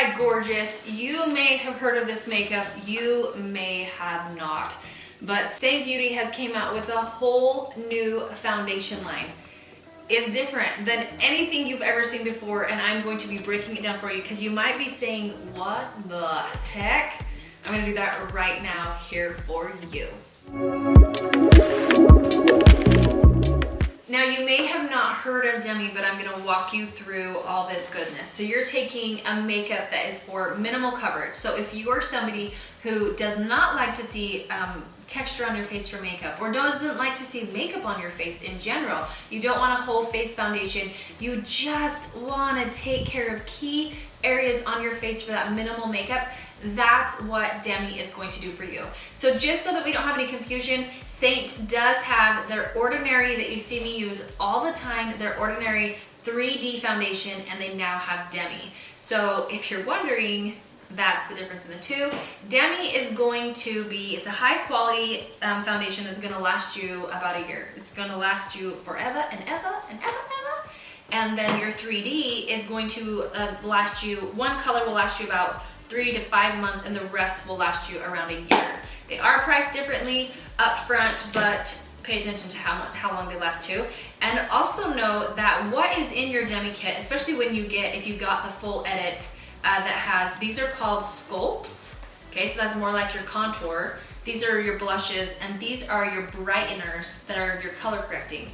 right, gorgeous. You may have heard of this makeup, you may have not. But Saint Beauty has came out with a whole new foundation line. It's different than anything you've ever seen before, and I'm going to be breaking it down for you because you might be saying, what the heck? I'm gonna do that right now here for you. Now, you may have not heard of Demi, but I'm gonna walk you through all this goodness. So you're taking a makeup that is for minimal coverage. So if you are somebody who does not like to see texture on your face for makeup, or doesn't like to see makeup on your face in general, you don't want a whole face foundation, you just wanna take care of key areas on your face for that minimal makeup, that's what Demi is going to do for you. So just so that we don't have any confusion, Saint does have their Ordinary that you see me use all the time, their Ordinary 3D foundation, and they now have Demi. So if you're wondering, that's the difference in the two. Demi is going to be, it's a high quality foundation that's gonna last you about a year. It's gonna last you forever and ever and ever and ever. And then your 3D is going to last you, one color will last you about 3 to 5 months, and the rest will last you around a year. They are priced differently up front, but pay attention to how long they last too. And also know that what is in your Demi kit, especially when you get, if you got the full edit that has, these are called sculpts. Okay, so that's more like your contour. These are your blushes, and these are your brighteners that are your color correcting.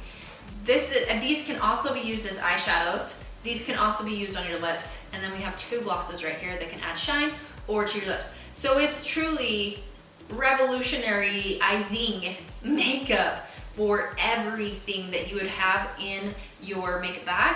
These can also be used as eyeshadows. These can also be used on your lips. And then we have two glosses right here that can add shine or to your lips. So it's truly revolutionaryizing makeup for everything that you would have in your makeup bag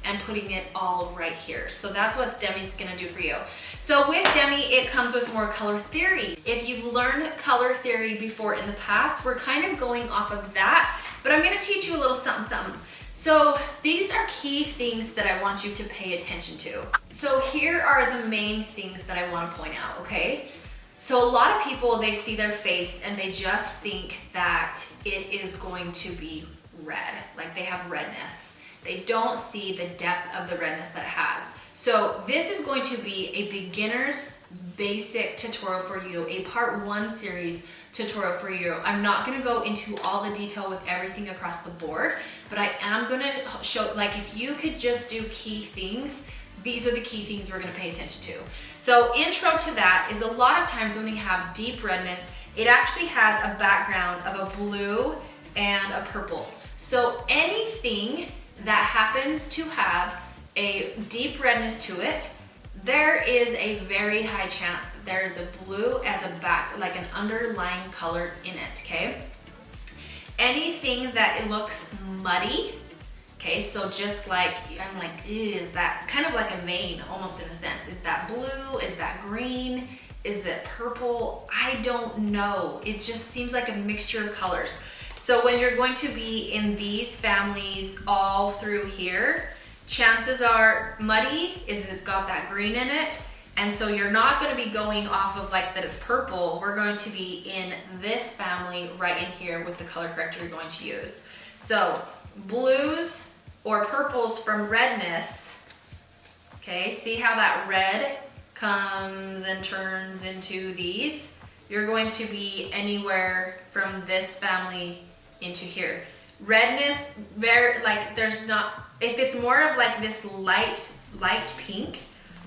and putting it all right here. So that's what Demi's gonna do for you. So with Demi, it comes with more color theory. If you've learned color theory before in the past, we're kind of going off of that, but I'm gonna teach you a little something. So these are key things that I want you to pay attention to. So here are the main things that I want to point out, okay? So a lot of people, they see their face and they just think that it is going to be red, like they have redness. They don't see the depth of the redness that it has. So this is going to be a beginner's basic tutorial for you, a part 1 series tutorial for you. I'm not going to go into all the detail with everything across the board, but I am going to show, like, if you could just do key things, these are the key things we're going to pay attention to. So intro to that is, a lot of times when we have deep redness, it actually has a background of a blue and a purple. So anything that happens to have a deep redness to it, there is a very high chance that there is a blue as a back, like an underlying color in it, okay? Anything that it looks muddy, okay, so just like, I'm like, is that kind of like a vein almost in a sense? Is that blue? Is that green? Is it purple? I don't know. It just seems like a mixture of colors. So when you're going to be in these families all through here, chances are muddy is it's got that green in it, and so you're not going to be going off of like that it's purple. We're going to be in this family right in here with the color corrector you're going to use. So blues or purples from redness, okay, see how that red comes and turns into these? You're going to be anywhere from this family into here. Redness, very, like, there's not, if it's more of like this light pink,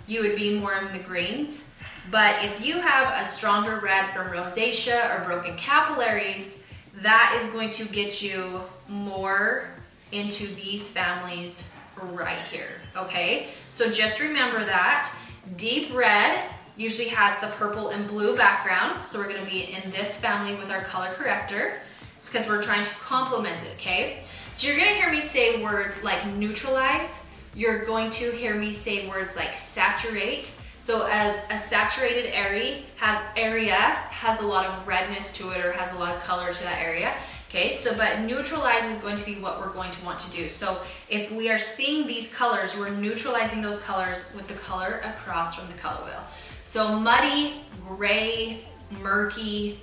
you would be more in the greens. But if you have a stronger red from rosacea or broken capillaries, that is going to get you more into these families right here, okay? So just remember that. Deep red usually has the purple and blue background, so we're gonna be in this family with our color corrector. It's because we're trying to complement it, okay? So you're gonna hear me say words like neutralize. You're going to hear me say words like saturate. So as a saturated area has a lot of redness to it or has a lot of color to that area. Okay, so but neutralize is going to be what we're going to want to do. So if we are seeing these colors, we're neutralizing those colors with the color across from the color wheel. So muddy, gray, murky,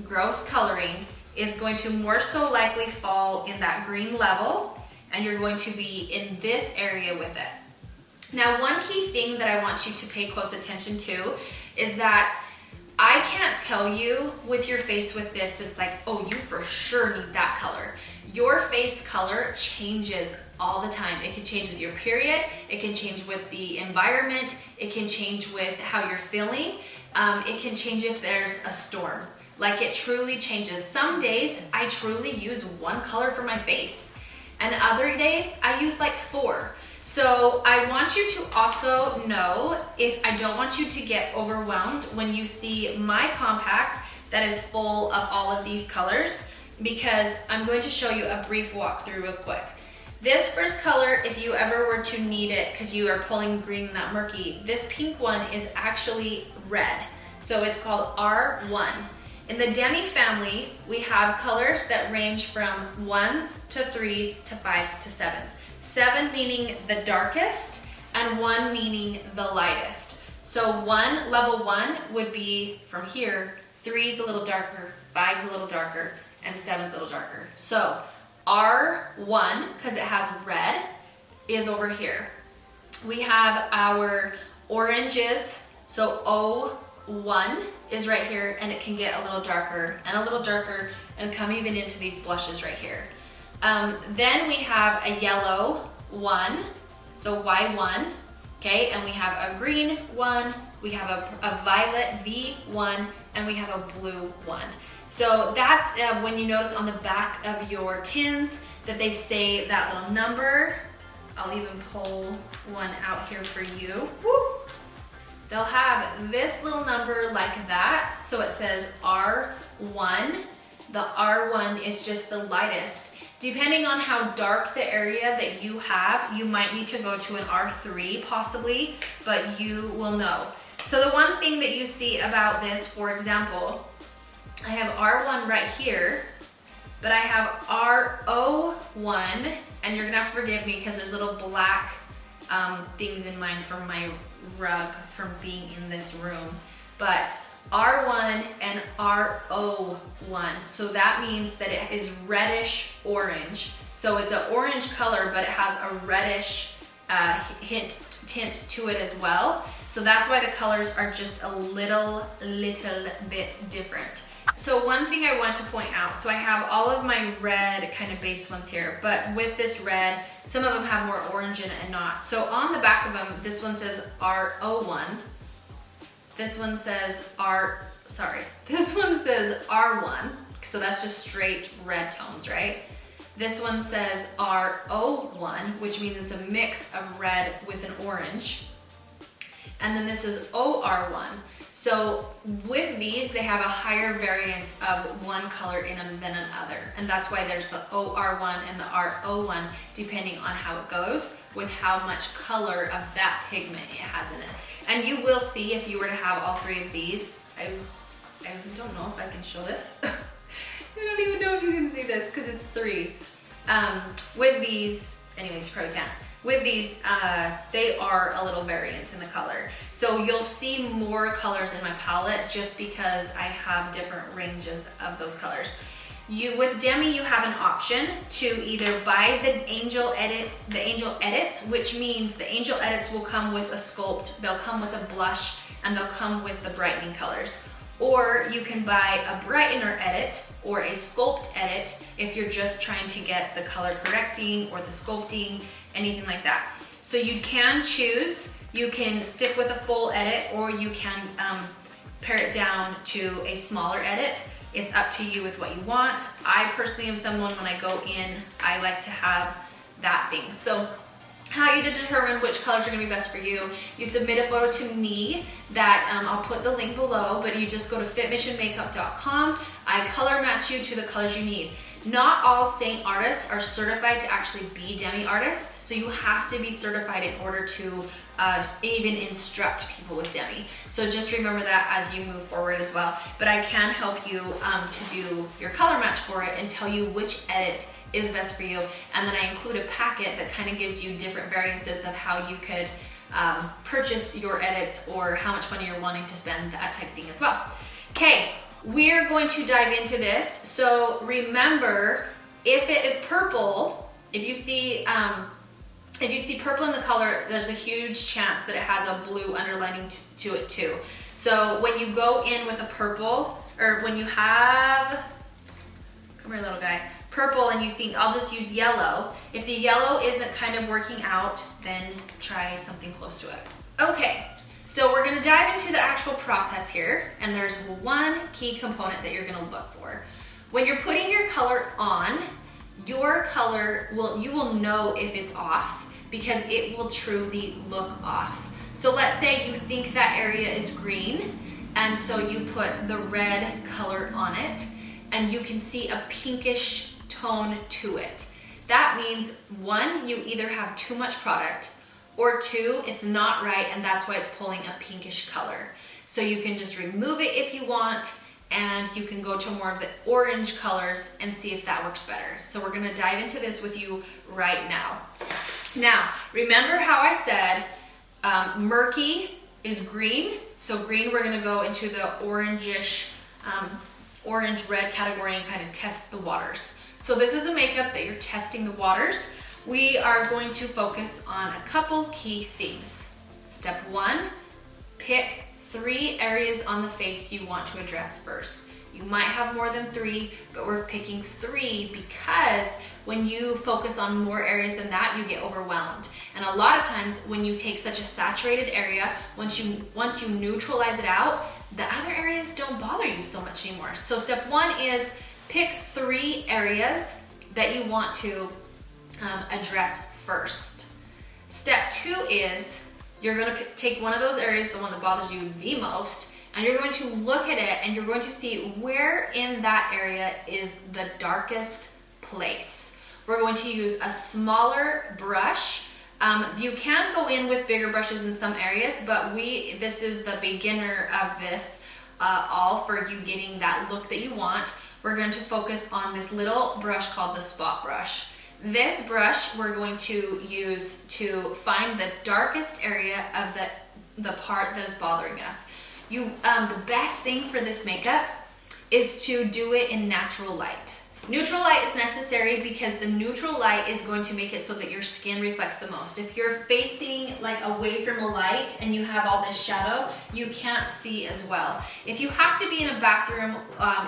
gross coloring is going to more so likely fall in that green level, and you're going to be in this area with it. Now, one key thing that I want you to pay close attention to is that I can't tell you with your face with this, it's like, oh, you for sure need that color. Your face color changes all the time. It can change with your period, it can change with the environment, it can change with how you're feeling, it can change if there's a storm. Like, it truly changes. Some days I truly use one color for my face, and other days I use like 4. So I want you to also know, if I don't want you to get overwhelmed when you see my compact that is full of all of these colors, because I'm going to show you a brief walkthrough real quick. This first color, if you ever were to need it because you are pulling green and not murky, this pink one is actually red. So it's called R1. In the Demi family, we have colors that range from 1s to 3s to 5s to 7s. 7 meaning the darkest and 1 meaning the lightest. So level 1 would be from here, 3's a little darker, 5's a little darker, and 7's a little darker. So R1, because it has red, is over here. We have our oranges, so O1 is right here, and it can get a little darker and come even into these blushes right here. Then we have a yellow 1, so Y1, okay, and we have a green 1, we have a violet V1, and we have a blue 1. So that's when you notice on the back of your tins that they say that little number. I'll even pull one out here for you. Woo! They'll have this little number like that, so it says R1. The R1 is just the lightest. Depending on how dark the area that you have, you might need to go to an R3 possibly, but you will know. So the one thing that you see about this, for example, I have R1 right here, but I have R01, and you're gonna have to forgive me because there's little black things in mine from my rug from being in this room, but R1 and R01. So that means that it is reddish orange. So it's an orange color, but it has a reddish tint to it as well. So that's why the colors are just a little bit different. So one thing I want to point out, so I have all of my red kind of base ones here, but with this red, some of them have more orange in it and not. So on the back of them, this one says R01. This one says this one says R1, so that's just straight red tones, right? This one says R01, which means it's a mix of red with an orange. And then this is OR1. So with these, they have a higher variance of one color in them than another. And that's why there's the OR1 and the RO1, depending on how it goes, with how much color of that pigment it has in it. And you will see if you were to have all 3 of these. I don't know if I can show this. I don't even know if you can see this because it's 3. With these, anyways, you probably can't. With these, they are a little variance in the color. So you'll see more colors in my palette just because I have different ranges of those colors. With Demi, you have an option to either buy the Angel Edits, which means the Angel Edits will come with a sculpt, they'll come with a blush, and they'll come with the brightening colors. Or you can buy a brightener edit or a sculpt edit if you're just trying to get the color correcting or the sculpting, anything like that. So you can choose, you can stick with a full edit, or you can pare it down to a smaller edit. It's up to you with what you want. I personally am someone, when I go in, I like to have that thing. So how you determine which colors are gonna be best for you, you submit a photo to me that I'll put the link below, but you just go to fitmissionmakeup.com. I color match you to the colors you need. Not all Saint artists are certified to actually be Demi artists, so you have to be certified in order to even instruct people with Demi. So just remember that as you move forward as well. But I can help you to do your color match for it and tell you which edit is best for you. And then I include a packet that kind of gives you different variances of how you could purchase your edits or how much money you're wanting to spend, that type of thing as well. Okay. We're going to dive into this. So remember, if it is purple, if you see if you see purple in the color, there's a huge chance that it has a blue underlining to it too. So when you go in with a purple, or when you have, come here little guy, purple, and you think I'll just use yellow, if the yellow isn't kind of working out, then try something close to it. Okay, so we're gonna dive into the actual process here, and there's one key component that you're gonna look for. When you're putting your color on, your color you will know if it's off, because it will truly look off. So let's say you think that area is green, and so you put the red color on it, and you can see a pinkish tone to it. That means one, you either have too much product, or two, it's not right, and that's why it's pulling a pinkish color. So you can just remove it if you want, and you can go to more of the orange colors and see if that works better. So we're gonna dive into this with you right now. Now, remember how I said murky is green? So green, we're gonna go into the orangish, orange-red category and kind of test the waters. So this is a makeup that you're testing the waters. We are going to focus on a couple key things. Step one, pick 3 areas on the face you want to address first. You might have more than 3, but we're picking 3 because when you focus on more areas than that, you get overwhelmed. And a lot of times when you take such a saturated area, once you neutralize it out, the other areas don't bother you so much anymore. So step 1 is pick 3 areas that you want to address first. Step 2 is you're going to take one of those areas, the one that bothers you the most, and you're going to look at it and you're going to see where in that area is the darkest place. We're going to use a smaller brush. You can go in with bigger brushes in some areas, but this is the beginner of this, all for you getting that look that you want. We're going to focus on this little brush called the spot brush. This brush we're going to use to find the darkest area of the part that is bothering us. The best thing for this makeup is to do it in natural light. Neutral light is necessary because the neutral light is going to make it so that your skin reflects the most. If you're facing like away from a light and you have all this shadow, you can't see as well. If you have to be in a bathroom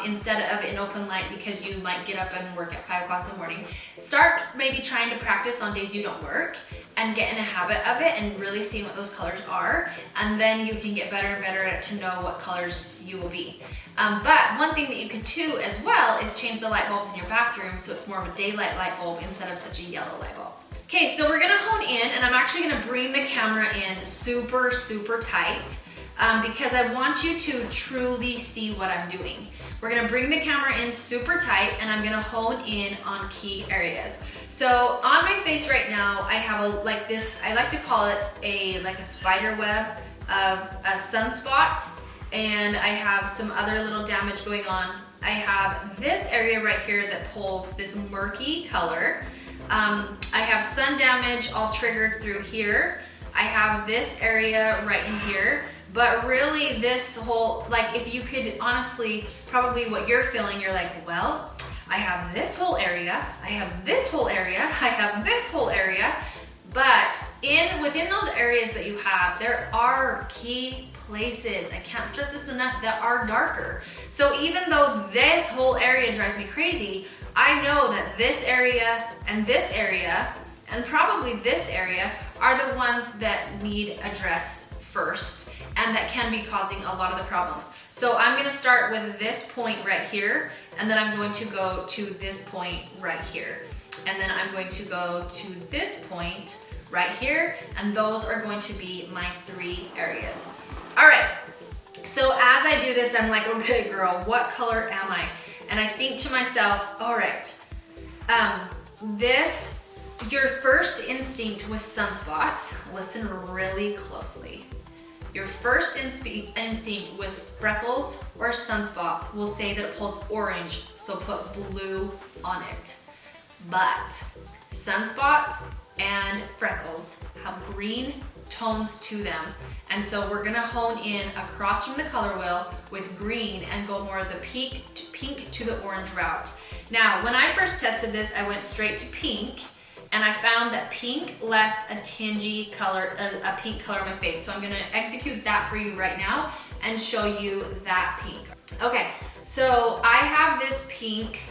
instead of in open light because you might get up and work at 5 o'clock in the morning, start maybe trying to practice on days you don't work and get in a habit of it and really seeing what those colors are, and then you can get better and better at it to know what colors you will be. But one thing that you can do as well is change the light bulbs in your bathroom so it's more of a daylight light bulb instead of such a yellow light bulb. Okay, so we're gonna hone in, and I'm actually gonna bring the camera in super, super tight because I want you to truly see what I'm doing. We're gonna bring the camera in super tight, and I'm gonna hone in on key areas. So on my face right now, I have I like to call it a spider web of a sunspot, and I have some other little damage going on. I have this area right here that pulls this murky color. I have sun damage all triggered through here. I have this area right in here, but really this whole, if you could honestly, probably what you're feeling, you're like, well, I have this whole area, I have this whole area, I have this whole area, but within those areas that you have, there are key places, I can't stress this enough, that are darker. So even though this whole area drives me crazy, I know that this area, and probably this area are the ones that need addressed first and that can be causing a lot of the problems. So I'm gonna start with this point right here, and then I'm going to go to this point right here. And then I'm going to go to this point right here, and those are going to be my 3 areas. All right, so as I do this, I'm like, okay girl, what color am I? And I think to myself, all right, your first instinct with sunspots, listen really closely. Your first instinct with freckles or sunspots will say that it pulls orange, so put blue on it. But sunspots and freckles have green tones to them. And so we're gonna hone in across from the color wheel with green and go more of the pink to the orange route. Now, when I first tested this, I went straight to pink, and I found that pink left a tingy color, a pink color on my face. So I'm gonna execute that for you right now and show you that pink. Okay, so I have this pink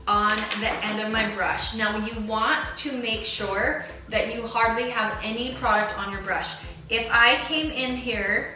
on the end of my brush. Now you want to make sure that you hardly have any product on your brush. If I came in here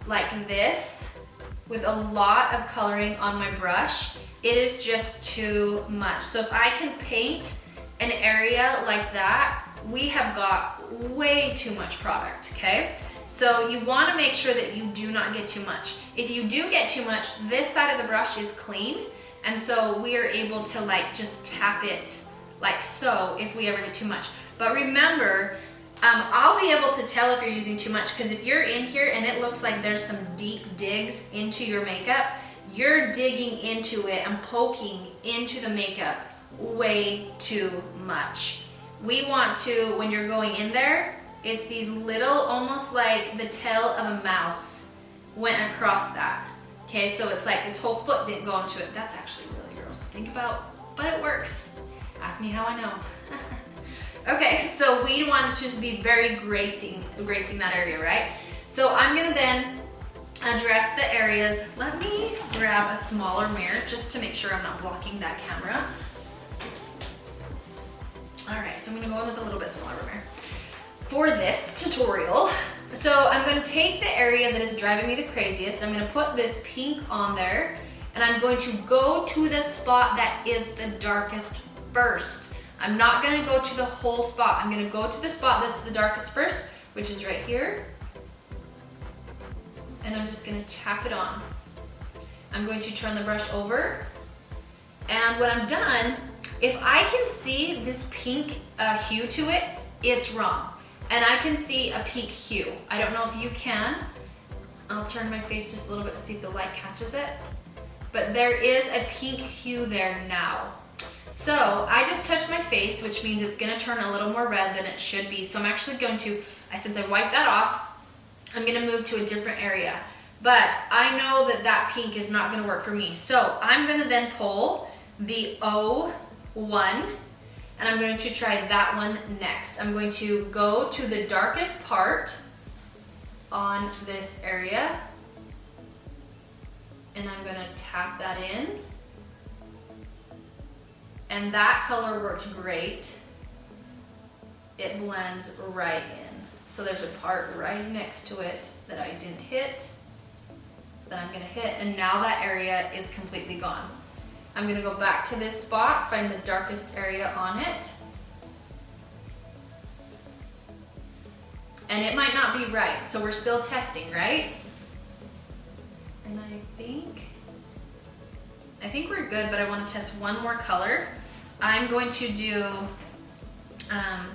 like this with a lot of coloring on my brush, it is just too much. So if I can paint an area like that, we have got way too much product, okay? So you wanna make sure that you do not get too much. If you do get too much, this side of the brush is clean, and so we are able to like just tap it like so if we ever get too much. But remember, I'll be able to tell if you're using too much, because if you're in here and it looks like there's some deep digs into your makeup, you're digging into it and poking into the makeup way too much. We want to, when you're going in there, it's these little, almost like the tail of a mouse went across that. Okay, so it's like its whole foot didn't go into it. That's actually really gross to think about, but it works. Ask me how I know. Okay, so we want to just be very gracing that area, right? So I'm gonna then address the areas. Let me grab a smaller mirror just to make sure I'm not blocking that camera. All right, so I'm gonna go in with a little bit smaller mirror for this tutorial. So I'm gonna take the area that is driving me the craziest. I'm gonna put this pink on there, and I'm going to go to the spot that is the darkest first. I'm not gonna go to the whole spot. I'm gonna go to the spot that's the darkest first, which is right here. And I'm just gonna tap it on. I'm going to turn the brush over. And when I'm done, if I can see this pink hue to it, it's wrong. And I can see a pink hue. I don't know if you can. I'll turn my face just a little bit to see if the light catches it. But there is a pink hue there now. So I just touched my face, which means it's gonna turn a little more red than it should be. So I'm actually going to, since I wiped that off, I'm gonna move to a different area. But I know that that pink is not gonna work for me. So I'm gonna then pull the O1, and I'm going to try that one next. I'm going to go to the darkest part on this area, and I'm gonna tap that in. And that color worked great. It blends right in. So there's a part right next to it that I didn't hit, that I'm gonna hit, and now that area is completely gone. I'm gonna go back to this spot, find the darkest area on it. And it might not be right, so we're still testing, right? And I think we're good, but I wanna test one more color. I'm going to do, I'm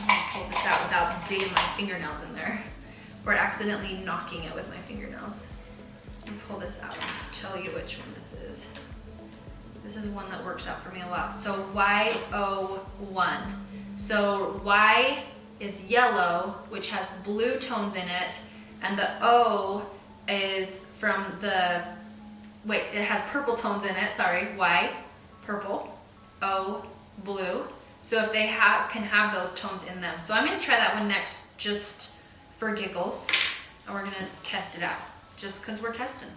gonna pull this out without digging my fingernails in there, or accidentally knocking it with my fingernails. And pull this out and tell you which one this is. This is one that works out for me a lot. So Y01. So Y is yellow, which has blue tones in it, and the O is from the, wait, it has purple tones in it, sorry. Y, purple, O, blue. So if they can have those tones in them. So I'm gonna try that one next just for giggles, and we're gonna test it out. Just because we're testing.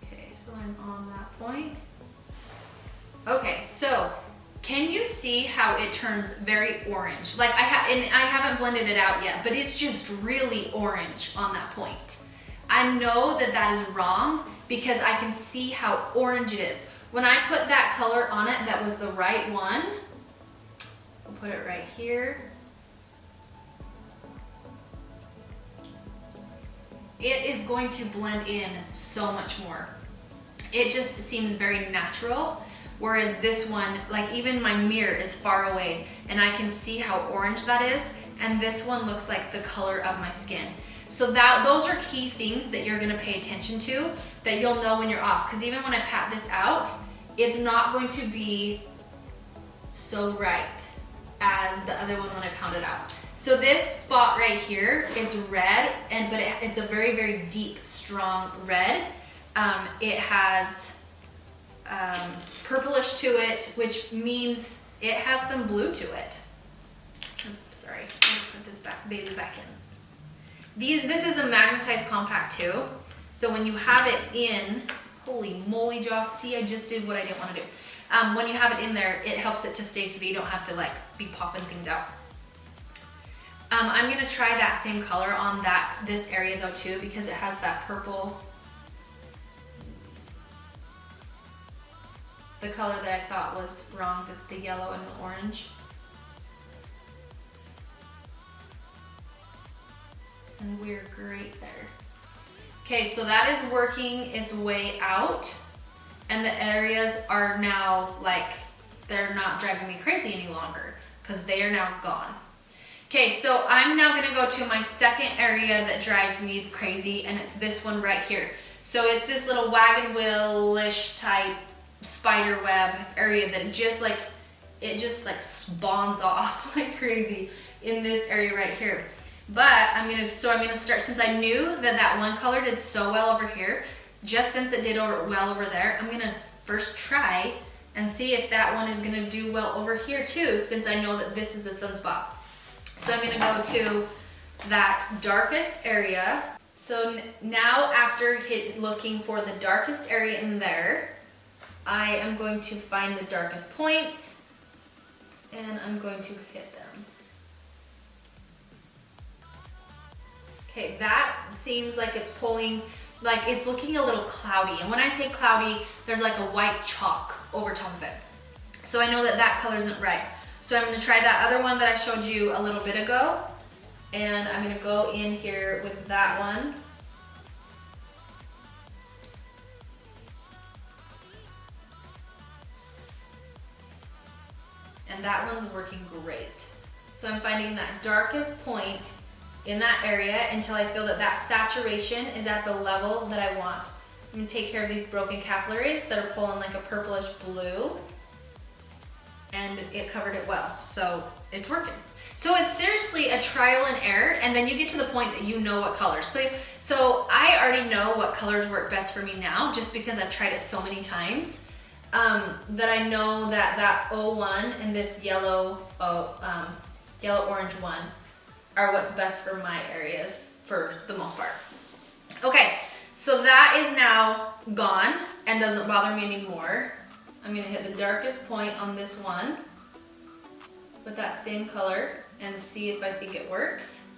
Okay, so I'm on that point. Okay, so can you see how it turns very orange? Like I haven't blended it out yet, but it's just really orange on that point. I know that that is wrong because I can see how orange it is. When I put that color on it that was the right one, I'll put it right here. It is going to blend in so much more. It just seems very natural, whereas this one, like even my mirror is far away and I can see how orange that is, and this one looks like the color of my skin. So those are key things that you're gonna pay attention to, that you'll know when you're off, because even when I pat this out, it's not going to be so right as the other one when I pound it out. So this spot right here, it's red, but it's a very, very deep, strong red. It has purplish to it, which means it has some blue to it. Oops, sorry, I'll put this baby back in. This is a magnetized compact too. So when you have it in, holy moly, Joss, see, I just did what I didn't want to do. When you have it in there, it helps it to stay so that you don't have to like be popping things out. I'm gonna try that same color on this area though too, because it has that purple. The color that I thought was wrong, that's the yellow and the orange. And we're great there. Okay, so that is working its way out, and the areas are now like, they're not driving me crazy any longer because they are now gone. Okay, so I'm now gonna go to my second area that drives me crazy, and it's this one right here. So it's this little wagon wheel-ish type spider web area that just like spawns off like crazy in this area right here. But I'm gonna start, since I knew that one color did so well over here, just since it did well over there, I'm gonna first try and see if that one is gonna do well over here too, since I know that this is a sunspot. So I'm gonna go to that darkest area. So now after looking for the darkest area in there, I am going to find the darkest points and I'm going to hit them. Okay, that seems like it's pulling, like it's looking a little cloudy. And when I say cloudy, there's like a white chalk over top of it. So I know that color isn't right. So I'm gonna try that other one that I showed you a little bit ago. And I'm gonna go in here with that one. And that one's working great. So I'm finding that darkest point in that area until I feel that saturation is at the level that I want. I'm gonna take care of these broken capillaries that are pulling like a purplish blue. And it covered it well, so it's working. So it's seriously a trial and error, and then you get to the point that you know what colors. So I already know what colors work best for me now, just because I've tried it so many times, that I know that 01 and this yellow orange one are what's best for my areas for the most part. Okay, so that is now gone and doesn't bother me anymore. I'm gonna hit the darkest point on this one with that same color and see if I think it works.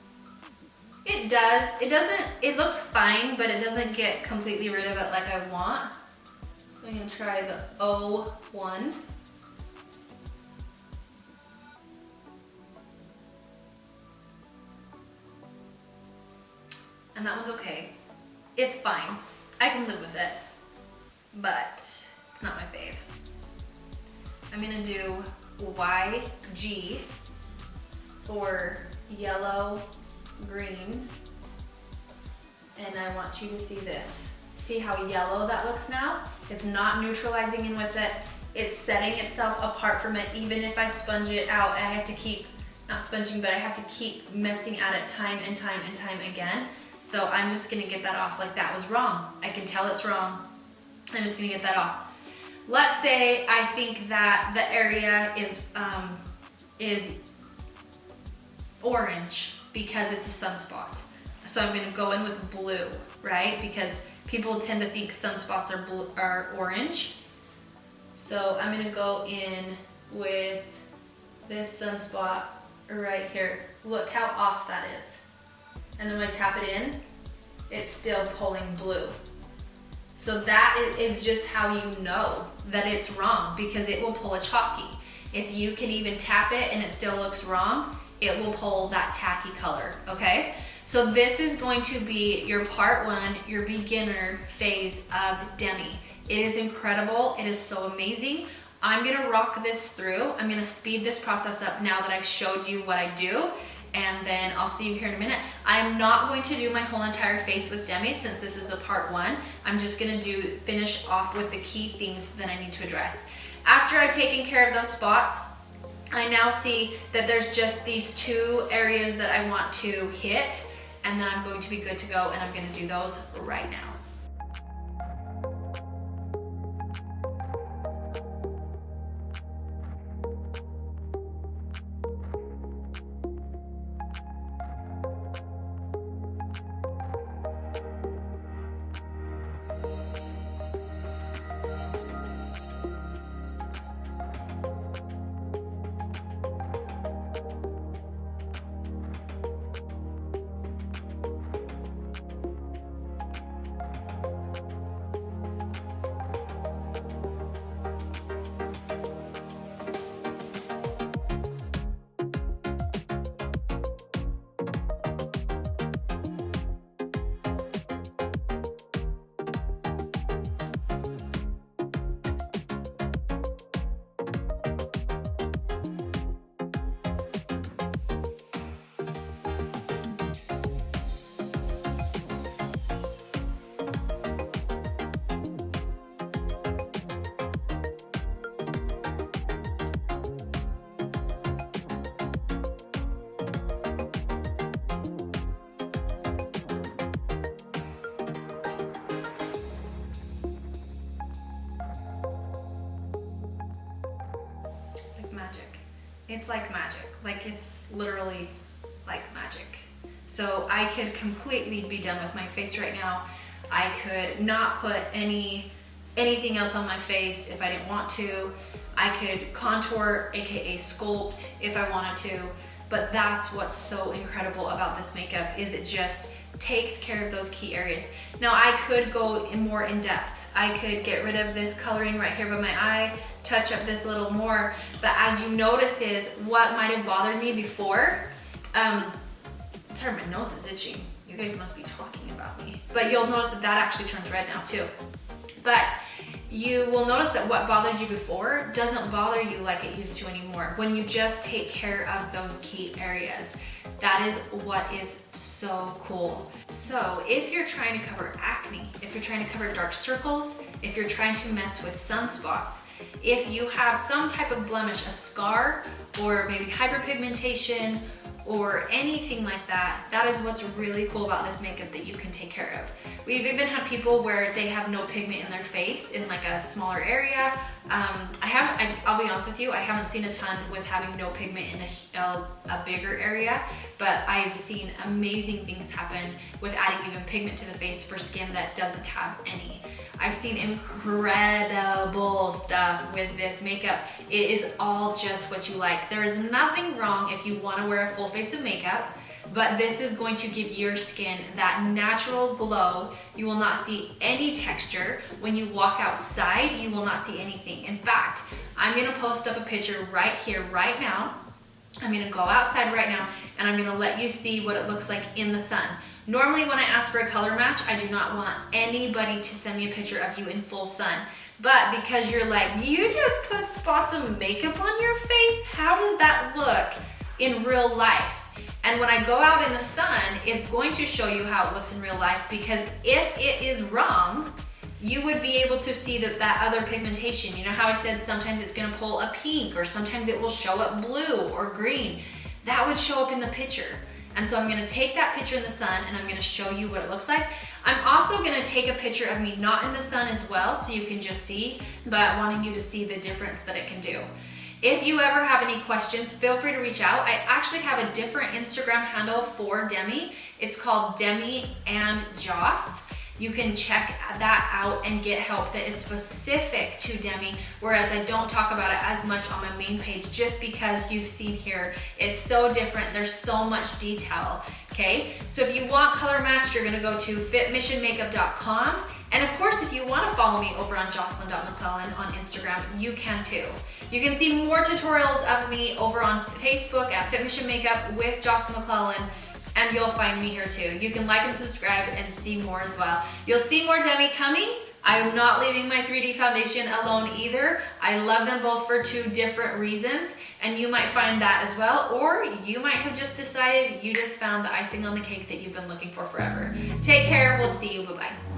It does. It looks fine, but it doesn't get completely rid of it like I want. So I'm gonna try the 01. And that one's okay. It's fine. I can live with it, but it's not my fave. I'm gonna do YG for yellow, green, and I want you to see this. See how yellow that looks now? It's not neutralizing in with it. It's setting itself apart from it. Even if I sponge it out, I have to keep, not sponging, but I have to keep messing at it time and time and time again. So I'm just gonna get that off like that was wrong. I can tell it's wrong. I'm just gonna get that off. Let's say I think that the area is orange because it's a sunspot. So I'm gonna go in with blue, right? Because people tend to think sunspots are orange. So I'm gonna go in with this sunspot right here. Look how off that is. And then when I tap it in, it's still pulling blue. So that is just how you know that it's wrong, because it will pull a chalky. If you can even tap it and it still looks wrong, it will pull that tacky color, okay? So this is going to be your part one, your beginner phase of Demi. It is incredible, it is so amazing. I'm gonna rock this through. I'm gonna speed this process up now that I've showed you what I do, and then I'll see you here in a minute. I'm not going to do my whole entire face with Demi since this is a part one. I'm just gonna finish off with the key things that I need to address. After I've taken care of those spots, I now see that there's just these 2 areas that I want to hit, and then I'm going to be good to go, and I'm gonna do those right now. Magic. It's like magic. Like, it's literally like magic. So I could completely be done with my face right now. I could not put anything else on my face if I didn't want to. I could contour, aka sculpt, if I wanted to. But that's what's so incredible about this makeup, is it just takes care of those key areas. Now I could go more in depth. I could get rid of this coloring right here by my eye, touch up this a little more, but as you notice is what might have bothered me before, sorry, my nose is itching. You guys must be talking about me. But you'll notice that that actually turns red now too. But you will notice that what bothered you before doesn't bother you like it used to anymore when you just take care of those key areas. That is what is so cool. So if you're trying to cover acne, if you're trying to cover dark circles, if you're trying to mess with sunspots, if you have some type of blemish, a scar, or maybe hyperpigmentation, or anything like that, that is what's really cool about this makeup that you can take care of. We've even had people where they have no pigment in their face in like a smaller area. I'll be honest with you, I haven't seen a ton with having no pigment in a bigger area, but I've seen amazing things happen with adding even pigment to the face for skin that doesn't have any. I've seen incredible stuff with this makeup. It is all just what you like. There is nothing wrong if you want to wear a full face of makeup, but this is going to give your skin that natural glow. You will not see any texture. When you walk outside, you will not see anything. In fact, I'm gonna post up a picture right here, right now. I'm gonna go outside right now, and I'm gonna let you see what it looks like in the sun. Normally when I ask for a color match, I do not want anybody to send me a picture of you in full sun. But because you're like, you just put spots of makeup on your face, how does that look in real life? And when I go out in the sun, it's going to show you how it looks in real life, because if it is wrong, you would be able to see that other pigmentation. You know how I said sometimes it's gonna pull a pink, or sometimes it will show up blue or green. That would show up in the picture. And so I'm gonna take that picture in the sun and I'm gonna show you what it looks like. I'm also gonna take a picture of me not in the sun as well, so you can just see, but wanting you to see the difference that it can do. If you ever have any questions, feel free to reach out. I actually have a different Instagram handle for Demi. It's called Demi and Joss. You can check that out and get help that is specific to Demi, whereas I don't talk about it as much on my main page, just because you've seen here, it's so different. There's so much detail, okay? So if you want color matched, you're gonna go to fitmissionmakeup.com. And of course, if you want to follow me over on Jocelyn.McClellan on Instagram, you can too. You can see more tutorials of me over on Facebook at Fit Mission Makeup with Jocelyn McClellan, and you'll find me here too. You can like and subscribe and see more as well. You'll see more Demi coming. I am not leaving my 3D foundation alone either. I love them both for 2 different reasons, and you might find that as well, or you might have just decided you just found the icing on the cake that you've been looking for forever. Take care, we'll see you, bye-bye.